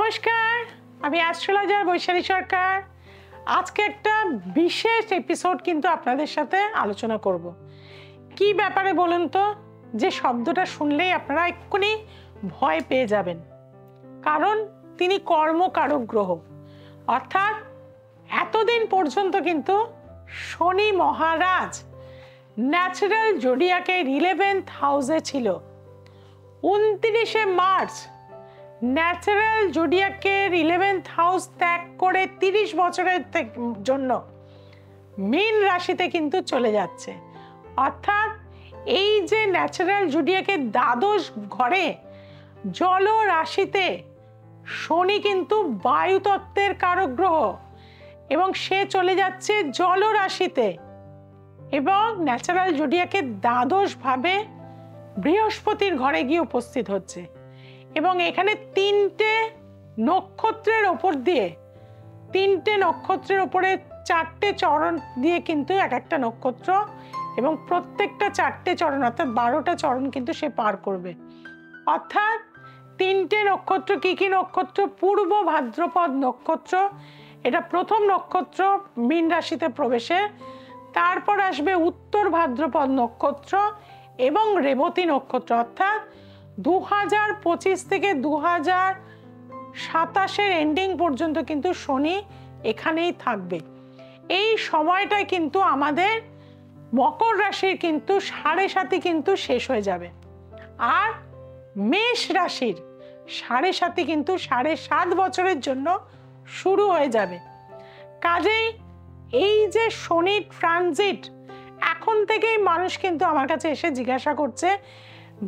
নমস্কার, আমি অ্যাস্ট্রোলজার বৈশালী সরকার। আজকে একটা বিশেষ এপিসোড কিন্তু আপনাদের সাথে আলোচনা করব। কি ব্যাপারে বলুন তো, যে শব্দটা শুনলেই আপনারা এক্ষুনি ভয় পেয়ে যাবেন, কারণ তিনি কর্মকারক গ্রহ। অর্থাৎ এতদিন পর্যন্ত কিন্তু শনি মহারাজ ন্যাচারাল জোডিয়াকের 11th হাউসে ছিল। 29শে মার্চ ন্যাচারাল জোডিয়াকের 11th হাউস ত্যাগ করে 30 বছরের জন্য মীন রাশিতে কিন্তু চলে যাচ্ছে। অর্থাৎ এই যে ন্যাচারাল জোডিয়াকের দ্বাদশ ঘরে জল রাশিতে শনি কিন্তু বায়ুতত্ত্বের কারক গ্রহ, এবং সে চলে যাচ্ছে জল রাশিতে, এবং ন্যাচারাল জোডিয়াকের দ্বাদশ ভাবে বৃহস্পতির ঘরে গিয়ে উপস্থিত হচ্ছে। এবং এখানে তিনটে নক্ষত্রের ওপর দিয়ে, তিনটে নক্ষত্রের ওপরে 4টে চরণ দিয়ে কিন্তু এক একটা নক্ষত্র, এবং প্রত্যেকটা 4টে চরণ অর্থাৎ 12টা চরণ কিন্তু সে পার করবে। অর্থাৎ তিনটে নক্ষত্র কি কি নক্ষত্র? পূর্ব ভাদ্রপদ নক্ষত্র, এটা প্রথম নক্ষত্র মীন রাশিতে প্রবেশে। তারপর আসবে উত্তর ভাদ্রপদ নক্ষত্র এবং রেবতী নক্ষত্র। অর্থাৎ 2025 থেকে 2027 এন্ডিং পর্যন্ত কিন্তু শনি এখানেই থাকবে। এই সময়টায় কিন্তু আমাদের মকর রাশির কিন্তু 7.5 কিন্তু শেষ হয়ে যাবে, আর মেষ রাশির 7.5 কিন্তু 7.5 বছরের জন্য শুরু হয়ে যাবে। কাজেই এই যে শনি ট্রানজিট, এখন থেকেই মানুষ কিন্তু আমার কাছে এসে জিজ্ঞাসা করছে,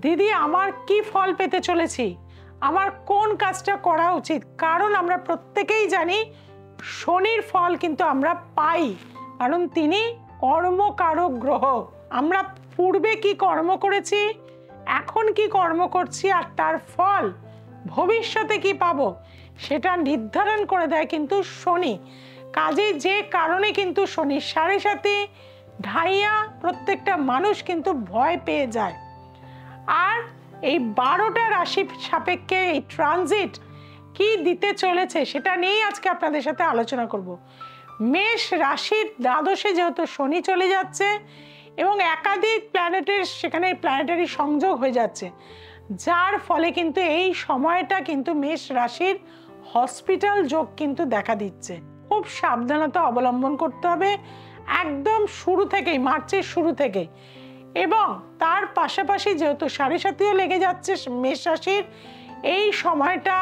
দিদি আমার কি ফল পেতে চলেছি, আমার কোন কাজটা করা উচিত? কারণ আমরা প্রত্যেকেই জানি শনির ফল কিন্তু আমরা পাই, কারণ তিনি কর্মকারক গ্রহ। আমরা পূর্বে কি কর্ম করেছি, এখন কি কর্ম করছি, আর তার ফল ভবিষ্যতে কি পাবো সেটা নির্ধারণ করে দেয় কিন্তু শনি। কাজেই যে কারণে কিন্তু শনি 7.5 ঢাইয়া প্রত্যেকটা মানুষ কিন্তু ভয় পেয়ে যায়। আর এই 12টা রাশি সাপেক্ষে এই ট্রানজিট কি দিতে চলেছে সেটা নিয়েই আজকে আপনাদের সাথে আলোচনা করব। মেষ রাশির দ্বাদশে যেহেতু শনি চলে যাচ্ছে এবং একাধিক প্ল্যানেটের সেখানে প্ল্যানেটারি সংযোগ হয়ে যাচ্ছে, যার ফলে কিন্তু এই সময়টা কিন্তু মেষ রাশির হসপিটাল যোগ কিন্তু দেখা দিচ্ছে। খুব সাবধানতা অবলম্বন করতে হবে একদম শুরু থেকেই, মার্চের শুরু থেকে। এবং তার পাশাপাশি যেহেতু 7.5 লেগে যাচ্ছে মেষ রাশির, এই সময়টা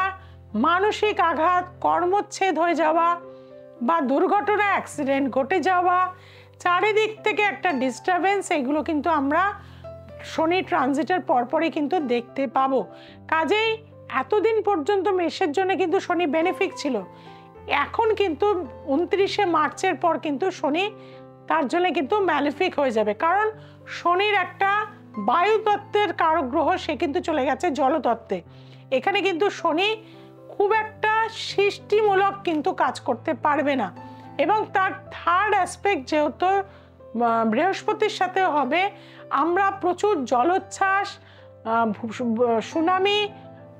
মানসিক আঘাত, কর্মচ্ছেদ হয়ে যাওয়া বা দুর্ঘটনা, অ্যাক্সিডেন্ট ঘটে যাওয়া, চারিদিক থেকে একটা ডিস্টারবেন্স, এগুলো কিন্তু আমরা শনি ট্রানজিটের পরপরই কিন্তু দেখতে পাবো। কাজেই এতদিন পর্যন্ত মেষের জন্য কিন্তু শনি বেনিফিট ছিল, এখন কিন্তু 29শে মার্চের পর কিন্তু শনি তার জন্য কিন্তু ম্যালিফিক হয়ে যাবে। কারণ শনির একটা বায়ুতত্ত্বের কারক গ্রহ, সে কিন্তু চলে গেছে জলতত্ত্বে। এখানে কিন্তু শনি খুব একটা সৃষ্টিমূলক কিন্তু কাজ করতে পারবে না, এবং তার থার্ড অ্যাসপেক্ট যেহেতু বৃহস্পতির সাথে হবে, আমরা প্রচুর জলোচ্ছ্বাস, সুনামি,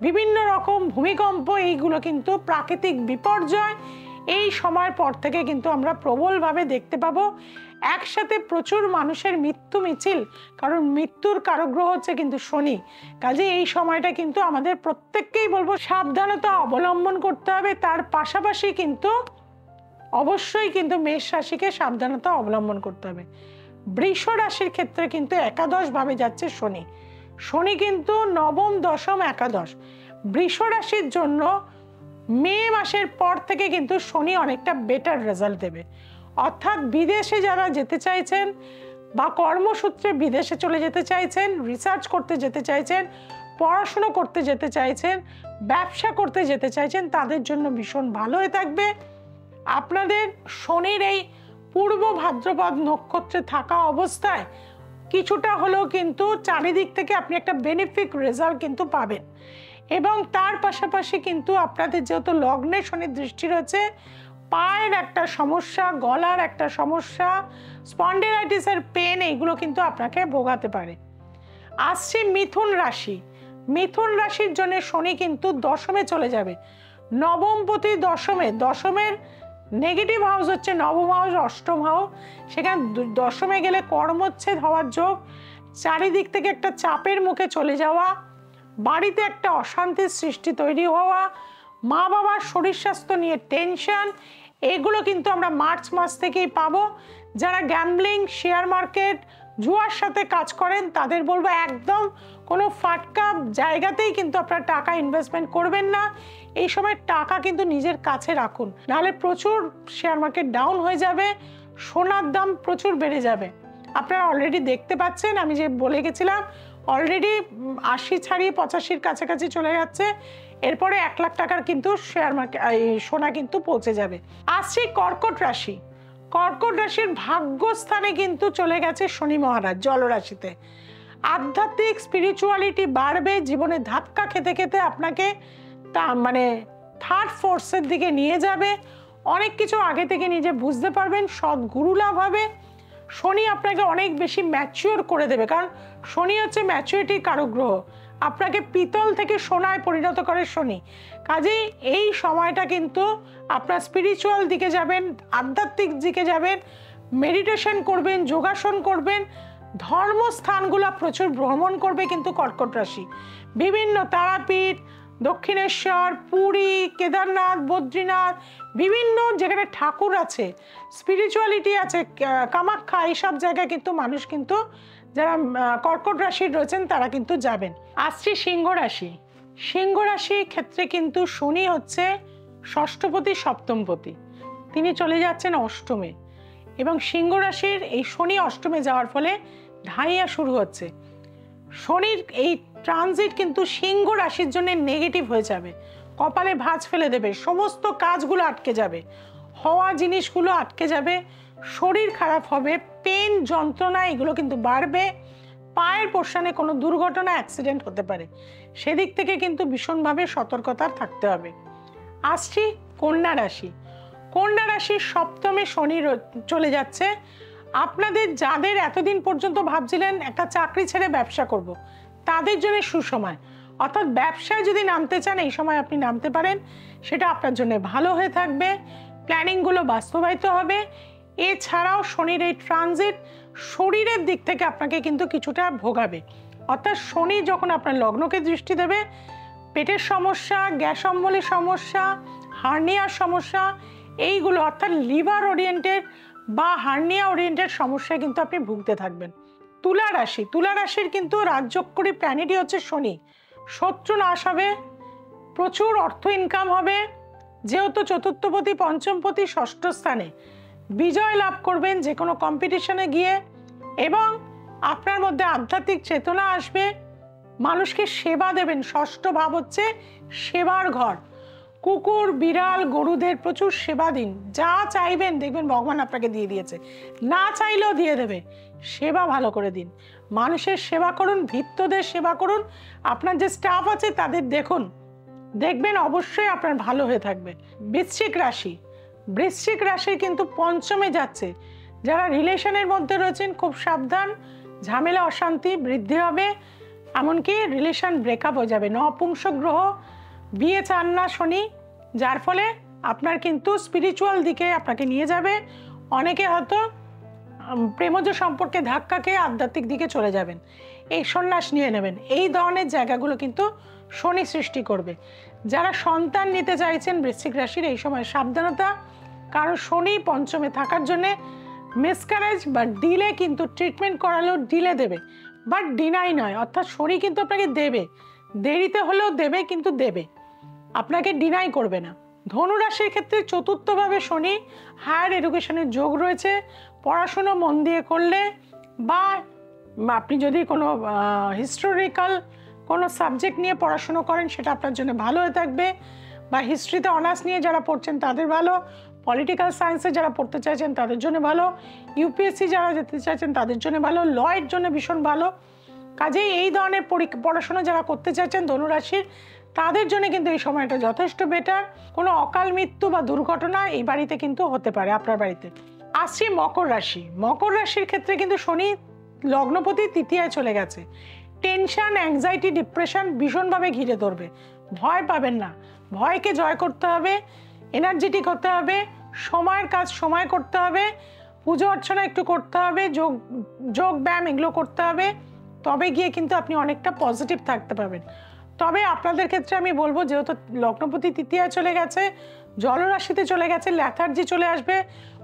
বিভিন্ন রকম ভূমিকম্প, এইগুলো কিন্তু প্রাকৃতিক বিপর্যয় এই সময়ের পর থেকে কিন্তু আমরা প্রবলভাবে দেখতে পাবো। একসাথে প্রচুর মানুষের মৃত্যু মিছিল, কারণ মৃত্যুর কারক গ্রহ হচ্ছে কিন্তু শনি। কাজে এই সময়টা কিন্তু আমাদের প্রত্যেককেই বলবো সাবধানতা অবলম্বন করতে হবে। তার পাশাপাশি কিন্তু অবশ্যই কিন্তু মেষ রাশিকে সাবধানতা অবলম্বন করতে হবে। বৃষ রাশির ক্ষেত্রে কিন্তু একাদশ ভাবে যাচ্ছে শনি। শনি কিন্তু নবম, দশম, একাদশ। বৃষ রাশির জন্য মে মাসের পর থেকে কিন্তু শনি অনেকটা বেটার রেজাল্ট দেবে। অর্থাৎ বিদেশে যারা যেতে চাইছেন বা কর্মসূত্রে বিদেশে চলে যেতে চাইছেন, রিসার্চ করতে যেতে চাইছেন, পড়াশুনো করতে যেতে চাইছেন, ব্যবসা করতে যেতে চাইছেন, তাদের জন্য ভীষণ ভালো হয়ে থাকবে। আপনাদের শনির এই পূর্ব ভাদ্রপদ নক্ষত্রে থাকা অবস্থায় কিছুটা হলেও কিন্তু চারিদিক থেকে আপনি একটা বেনিফিট রেজাল্ট কিন্তু পাবেন। এবং তার পাশাপাশি কিন্তু আপনাদের যেহেতু লগ্নে শনির দৃষ্টি রয়েছে, পায়ের একটা সমস্যা, গলার একটা সমস্যা, স্পন্ডিলাইটিসের পেন, এইগুলো কিন্তু আপনাকে ভোগাতে পারে। আসছে মিথুন রাশি। মিথুন রাশির জন্য শনি কিন্তু দশমে চলে যাবে। নবমপতি দশমে, দশমের নেগেটিভ হাউস হচ্ছে নবম হাউস, অষ্টম হাউস। সেখানে দশমে গেলে কর্মচ্ছেদ হওয়ার যোগ, চারিদিক থেকে একটা চাপের মুখে চলে যাওয়া, বাড়িতে একটা অশান্তির সৃষ্টি তৈরি হওয়া, মা বাবার শরীর স্বাস্থ্য নিয়ে টেনশন, এগুলো কিন্তু আমরা মার্চ মাস থেকেই পাবো। যারা গ্যাম্বলিং, শেয়ার মার্কেট, জুয়ার সাথে কাজ করেন তাদের বলবো একদম কোনো ফাটকা জায়গাতেই কিন্তু আপনারা টাকা ইনভেস্টমেন্ট করবেন না। এই সময় টাকা কিন্তু নিজের কাছে রাখুন, নাহলে প্রচুর শেয়ার মার্কেট ডাউন হয়ে যাবে, সোনার দাম প্রচুর বেড়ে যাবে। আপনারা অলরেডি দেখতে পাচ্ছেন, আমি যে বলে গেছিলাম অলরেডি 80 ছাড়িয়ে 85-র কাছাকাছি চলে যাচ্ছে। এরপরে 1 লাখ টাকার কিন্তু শেয়ার মার্কেট সোনা কিন্তু পৌঁছে যাবে। আসছি কর্কট রাশি। কর্কট রাশির ভাগ্যস্থানে কিন্তু চলে গেছে শনি মহারাজ জলরাশিতে। আধ্যাত্মিক স্পিরিচুয়ালিটি বাড়বে, জীবনে ধাক্কা খেতে খেতে আপনাকে মানে থার্ড ফোর্সের দিকে নিয়ে যাবে। অনেক কিছু আগে থেকে নিজে বুঝতে পারবেন, সৎ গুরু লাভ হবে। শনি আপনাকে অনেক বেশি ম্যাচিওর করে দেবে, কারণ শনি হচ্ছে ম্যাচুরিটির কারক গ্রহ। আপনাকে পিতল থেকে সোনায় পরিণত করে শনি। কাজেই এই সময়টা কিন্তু আপনার স্পিরিচুয়াল দিকে যাবেন, আধ্যাত্মিক দিকে যাবেন, মেডিটেশন করবেন, যোগাসন করবেন, ধর্মস্থানগুলো প্রচুর ভ্রমণ করবে কিন্তু কর্কট রাশি। বিভিন্ন তারাপীঠ, দক্ষিণেশ্বর, পুরী, কেদারনাথ, বদ্রীনাথ, বিভিন্ন যেখানে ঠাকুর আছে, স্পিরিচুয়ালিটি আছে, কামাখ্যা, এইসব জায়গায় কিন্তু মানুষ কিন্তু যারা কর্কট রাশির রয়েছেন তারা কিন্তু যাবেন। আসছি সিংহ রাশি। সিংহ রাশির ক্ষেত্রে কিন্তু শনি হচ্ছে ষষ্ঠপতি, সপ্তমপতি, তিনি চলে যাচ্ছেন অষ্টমে, এবং সিংহ রাশির এই শনি অষ্টমে যাওয়ার ফলে ঢাইয়া শুরু হচ্ছে। শনির এই ট্রানজিট কিন্তু সিংহ রাশির জন্য নেগেটিভ হয়ে যাবে, কপালে ভাঁজ ফেলে দেবে, সমস্ত কাজগুলো আটকে যাবে, হওয়া জিনিসগুলো আটকে যাবে, শরীর খারাপ হবে, পেন, যন্ত্রণা এগুলো কিন্তু বাড়বে, পায়ের পোর্শনে কোনো দুর্ঘটনা, অ্যাক্সিডেন্ট হতে পারে, সেদিক থেকে কিন্তু ভীষণভাবে সতর্কতা থাকতে হবে। আসছি কন্যা রাশি। কন্যা রাশির সপ্তমে শনি চলে যাচ্ছে। আপনাদের যাদের এতদিন পর্যন্ত ভাবছিলেন একটা চাকরি ছেড়ে ব্যবসা করব, তাদের জন্য সুসময়, অর্থাৎ ব্যবসায় যদি নামতে চান এই সময় আপনি নামতে পারেন, সেটা আপনার জন্য ভালো হয়ে থাকবে, প্ল্যানিংগুলো বাস্তবায়িত হবে। এছাড়াও শনির এই ট্রানজিট শরীরের দিক থেকে আপনাকে কিন্তু কিছুটা ভোগাবে, অর্থাৎ শনি যখন আপনার লগ্নকে দৃষ্টি দেবে, পেটের সমস্যা, গ্যাস অম্বলের সমস্যা, হার্নিয়ার সমস্যা, এইগুলো অর্থাৎ লিভার ওরিয়েন্টেড বা হার্নিয়া ওরিয়েন্টেড সমস্যায় কিন্তু আপনি ভুগতে থাকবেন। তুলা রাশি। তুলা রাশির কিন্তু রাজযোগকারী প্ল্যানেটই হচ্ছে শনি। শত্রু নাশ হবে, প্রচুর অর্থ ইনকাম হবে, যেহেতু চতুর্থপতি, পঞ্চমপতি ষষ্ঠ স্থানে, বিজয় লাভ করবেন যে কোনো কম্পিটিশনে গিয়ে, এবং আপনার মধ্যে আধ্যাত্মিক চেতনা আসবে, মানুষকে সেবা দেবেন। ষষ্ঠ ভাব হচ্ছে সেবার ঘর। কুকুর, বিড়াল, গরুদের প্রচুর সেবা দিন, যা চাইবেন দেখবেন ভগবান আপনাকে দিয়ে দিয়েছে, না চাইলেও দিয়ে দেবে। সেবা ভালো করে দিন, মানুষের সেবা করুন, ভৃত্যদের সেবা করুন, আপনার যে স্টাফ আছে তাদের দেখুন, দেখবেন অবশ্যই আপনার ভালো হয়ে থাকবে। বৃশ্চিক রাশি। বৃশ্চিক রাশি কিন্তু পঞ্চমে যাচ্ছে। যারা রিলেশনের মধ্যে রয়েছেন খুব সাবধান, ঝামেলা অশান্তি বৃদ্ধি হবে, এমনকি রিলেশন ব্রেকআপ হয়ে যাবে। নপুংসক গ্রহ, বিয়ে চান না শনি, যার ফলে আপনার কিন্তু স্পিরিচুয়াল দিকে আপনাকে নিয়ে যাবে। অনেকে হয়তো প্রেমজ সম্পর্কে ধাক্কা খেয়ে আধ্যাত্মিক দিকে চলে যাবেন, এই সন্ন্যাস নিয়ে নেবেন, এই ধরনের জায়গাগুলো কিন্তু শনি সৃষ্টি করবে। যারা সন্তান নিতে চাইছেন বৃশ্চিক রাশির, এই সময় সাবধানতা, কারণ শনি পঞ্চমে থাকার জন্যে মিসক্যারেজ বা ডিলে কিন্তু ট্রিটমেন্ট করালেও ডিলে দেবে, বাট ডিনাই নয়, অর্থাৎ শনি কিন্তু আপনাকে দেবে, দেরিতে হলেও দেবে, কিন্তু দেবে, আপনাকে ডিনাই করবে না। ধনুরাশির ক্ষেত্রে চতুর্থভাবে শনি, হায়ার এডুকেশনের যোগ রয়েছে। পড়াশুনো মন দিয়ে করলে, বা আপনি যদি কোনো হিস্টোরিক্যাল কোনো সাবজেক্ট নিয়ে পড়াশুনো করেন সেটা আপনার জন্য ভালো হয়ে থাকবে, বা হিস্ট্রিতে অনার্স নিয়ে যারা পড়ছেন তাদের ভালো, পলিটিক্যাল সায়েন্সে যারা পড়তে চাইছেন তাদের জন্য ভালো, ইউপিএসসি যারা যেতে চাইছেন তাদের জন্য ভালো, লয়ের জন্য ভীষণ ভালো। কাজেই এই ধরনের পড়াশোনা যারা করতে চাইছেন ধনুরাশির, তাদের জন্য কিন্তু এই সময়টা যথেষ্ট বেটার। কোনো অকাল মৃত্যু বা দুর্ঘটনা এই বাড়িতে কিন্তু হতে পারে আপনার বাড়িতে। আসছি মকর রাশি। মকর রাশির ক্ষেত্রে কিন্তু শনি লগ্নপতি তৃতীয়ায় চলে গেছে। টেনশন, অ্যাংজাইটি, ডিপ্রেশন ভীষণভাবে ঘিরে ধরবে, ভয় পাবেন না, ভয়কে জয় করতে হবে, এনার্জেটিক হতে হবে, সময়ের কাজ সময় করতে হবে, পুজো অর্চনা একটু করতে হবে, যোগ ব্যায়াম এগুলো করতে হবে, তবে গিয়ে কিন্তু আপনি অনেকটা পজিটিভ থাকতে পারবেন। তবে আপনাদের ক্ষেত্রে আমি বলবো, যেহেতু লগ্নপতি তৃতীয়ায় চলে গেছে, জলরাশিতে চলে গেছে, ল্যাথার্জি চলে আসবে,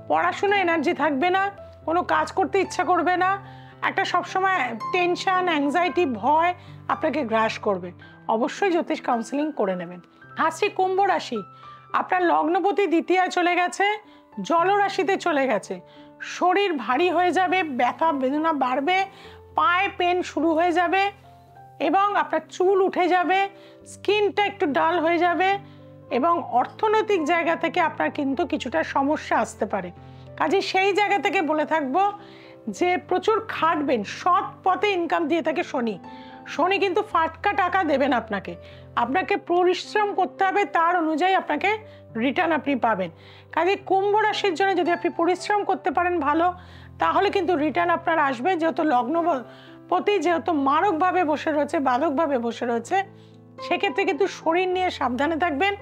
পড়াশোনা এনার্জি থাকবে না, কোনো কাজ করতে ইচ্ছা করবে না, একটা সবসময় টেনশন, অ্যাংজাইটি, ভয় আপনাকে গ্রাস করবে। অবশ্যই জ্যোতিষ কাউন্সিলিং করে নেবেন। আসছি কুম্ভ রাশি। আপনার লগ্নপতি দ্বিতীয়ায় চলে গেছে, জলরাশিতে চলে গেছে, শরীর ভারী হয়ে যাবে, ব্যথা বেদনা বাড়বে, পায়ে পেন শুরু হয়ে যাবে এবং আপনার চুল উঠে যাবে, স্কিনটা একটু ডাল হয়ে যাবে এবং অর্থনৈতিক জায়গা থেকে আপনার কিন্তু কিছুটা সমস্যা আসতে পারে। কাজে সেই জায়গা থেকে বলে থাকবো যে প্রচুর খাটবেন, সৎ পথে ইনকাম দিয়ে থাকে শনি। শনি কিন্তু ফাটকা টাকা দেবেন আপনাকে, আপনাকে পরিশ্রম করতে হবে, তার অনুযায়ী আপনাকে রিটার্ন আপনি পাবেন। কাজে কুম্ভ রাশির জন্য যদি আপনি পরিশ্রম করতে পারেন ভালো, তাহলে কিন্তু রিটার্ন আপনার আসবে। যেহেতু লগ্নপতি যেহেতু মারকভাবে বসে রয়েছে, বাধকভাবে বসে রয়েছে, সেক্ষেত্রে কিন্তু শরীর নিয়ে সাবধানে থাকবেন।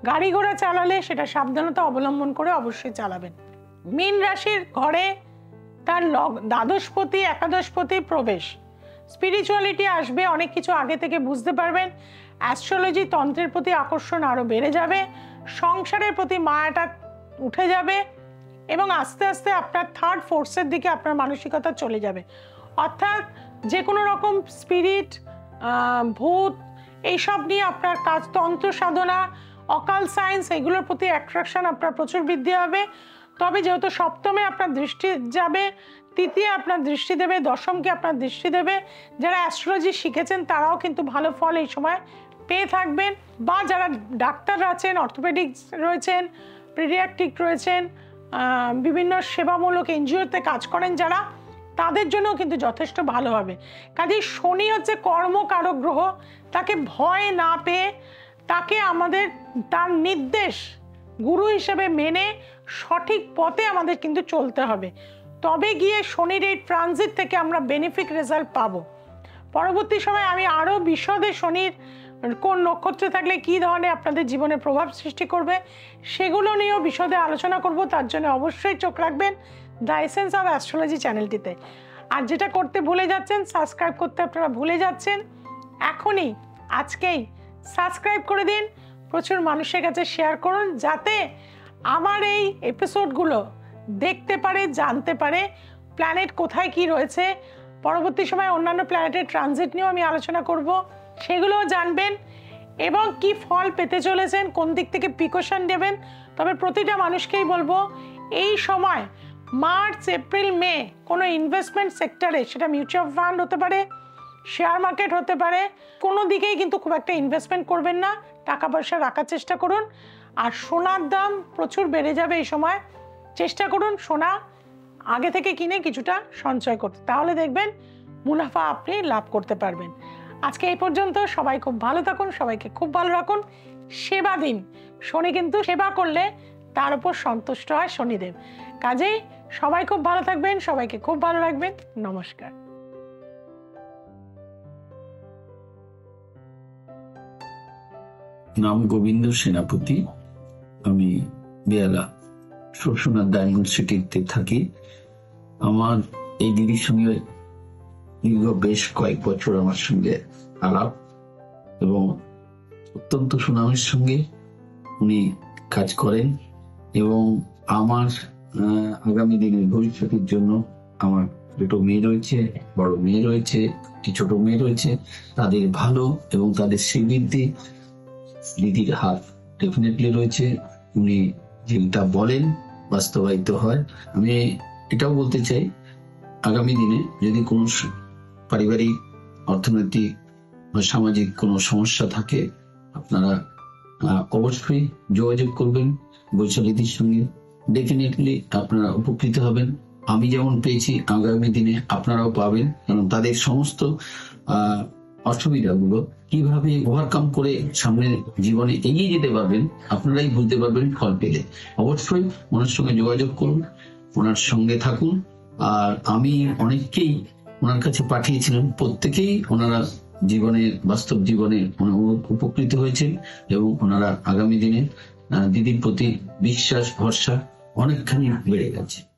গাড়ি ঘোড়া চালালে সেটা সাবধানতা অবলম্বন করে অবশ্যই চালাবেন। মীন রাশির ঘরে তার দ্বাদশপতি একাদশপতি প্রবেশ, স্পিরিচুয়ালিটি আসবে, অনেক কিছু আগে থেকে বুঝতে পারবেন, অ্যাস্ট্রোলজি তন্ত্রের প্রতি আকর্ষণ আরও বেড়ে যাবে, সংসারের প্রতি মায়াটা উঠে যাবে এবং আস্তে আস্তে আপনার থার্ড ফোর্সের দিকে আপনার মানসিকতা চলে যাবে। অর্থাৎ যে কোনো রকম স্পিরিট, ভূত, এইসব নিয়ে আপনার কাজ, তন্ত্র সাধনা, অকাল সায়েন্স, এগুলোর প্রতি অ্যাট্রাকশন আপনার প্রচুর বৃদ্ধি হবে। তবে যেহেতু সপ্তমে আপনার দৃষ্টি যাবে, তৃতীয় আপনার দৃষ্টি দেবে, দশমকে আপনার দৃষ্টি দেবে, যারা অ্যাস্ট্রোলজি শিখেছেন তারাও কিন্তু ভালো ফল এই সময় পেয়ে থাকবেন, বা যারা ডাক্তার আছেন, অর্থোপেডিক্স রয়েছেন, পিডিয়াট্রিক রয়েছেন, বিভিন্ন সেবামূলক এনজিওতে কাজ করেন যারা, তাদের জন্যও কিন্তু যথেষ্ট ভালো হবে। কাজেই শনি হচ্ছে কর্মকারক গ্রহ, তাকে ভয় না পেয়ে তাকে আমাদের তার নির্দেশ গুরু হিসেবে মেনে সঠিক পথে আমাদের কিন্তু চলতে হবে, তবে গিয়ে শনির এই ট্রানজিট থেকে আমরা বেনিফিট রেজাল্ট পাবো। পরবর্তী সময় আমি আরও বিশদে শনির কোন নক্ষত্রে থাকলে কী ধরনের আপনাদের জীবনে প্রভাব সৃষ্টি করবে সেগুলো নিয়েও বিশদে আলোচনা করব। তার জন্য অবশ্যই চোখ রাখবেন দ্য এসেন্স অফ অ্যাস্ট্রোলজি চ্যানেলটিতে। আর যেটা করতে ভুলে যাচ্ছেন, সাবস্ক্রাইব করতে আপনারা ভুলে যাচ্ছেন, এখনই আজকেই সাবস্ক্রাইব করে দিন, প্রচুর মানুষের কাছে শেয়ার করুন, যাতে আমার এই এপিসোডগুলো দেখতে পারে, জানতে পারে প্ল্যানেট কোথায় কি রয়েছে। পরবর্তী সময় অন্যান্য প্ল্যানেটের ট্রানজিট নিয়েও আমি আলোচনা করব, সেগুলোও জানবেন এবং কি ফল পেতে চলেছেন, কোন দিক থেকে প্রিকশন নেবেন। তবে প্রতিটা মানুষকেই বলবো, এই সময় মার্চ, এপ্রিল, মে কোনো ইনভেস্টমেন্ট সেক্টরে, সেটা মিউচুয়াল ফান্ড হতে পারে, শেয়ার মার্কেট হতে পারে, কোনো দিকেই কিন্তু খুব একটা ইনভেস্টমেন্ট করবেন না, টাকা পয়সা রাখার চেষ্টা করুন। আর সোনার দাম প্রচুর বেড়ে যাবে এই সময়, চেষ্টা করুন সোনা আগে থেকে কিনে কিছুটা সঞ্চয় করতে, তাহলে দেখবেন মুনাফা আপনি লাভ করতে পারবেন। আজকে এই পর্যন্ত, সবাই খুব ভালো থাকুন, সবাইকে খুব ভালো রাখুন, সেবা দিন। শনি কিন্তু সেবা করলে তার উপর সন্তুষ্ট হয় শনিদেব। কাজেই সবাই খুব ভালো থাকবেন, সবাইকে খুব ভালো রাখবেন। নমস্কার। নাম গোবিন্দ সেনাপতি, আমি বেহালা শোষণার ডায়মন্ড সিটিতে থাকি। আমার এই দিদির সঙ্গে দীর্ঘ বেশ কয়েক বছর আমার সঙ্গে আলাপ এবং অত্যন্ত সুনামের সঙ্গে উনি কাজ করেন এবং আমার আগামী দিনের ভবিষ্যতের জন্য আমার দুটো মেয়ে রয়েছে, বড় মেয়ে রয়েছে, একটি ছোট মেয়ে রয়েছে, তাদের ভালো এবং তাদের শ্রীবৃদ্ধি দিদির হাত ডেফিনেটলি রয়েছে। উনি যেটা বলেন বাস্তবায়িত হয়। আমি এটাও বলতে চাই, আগামী দিনে যদি কোনো পারিবারিক, অর্থনৈতিক বা সামাজিক কোনো সমস্যা থাকে, আপনারা অবশ্যই যোগাযোগ করবেন বৈশালীদির সঙ্গে, ডেফিনেটলি আপনারা উপকৃত হবেন। আমি যেমন পেয়েছি, আগামী দিনে আপনারাও পাবেন, কারণ তাদের সমস্ত অসুবিধাগুলো কিভাবে ওভারকাম করে সামনে জীবনে এগিয়ে যেতে পারবেন আপনারাই বুঝতে পারবেন ফল পেলে। অবশ্যই ওনার সঙ্গে যোগাযোগ করুন, ওনার সঙ্গে থাকুন। আর আমি অনেককেই ওনার কাছে পাঠিয়েছিলাম, প্রত্যেকেই ওনারা জীবনে, বাস্তব জীবনে উপকৃত হয়েছেন এবং ওনারা আগামী দিনে দিদির প্রতি বিশ্বাস ভরসা অনেকখানি বেড়ে গেছে।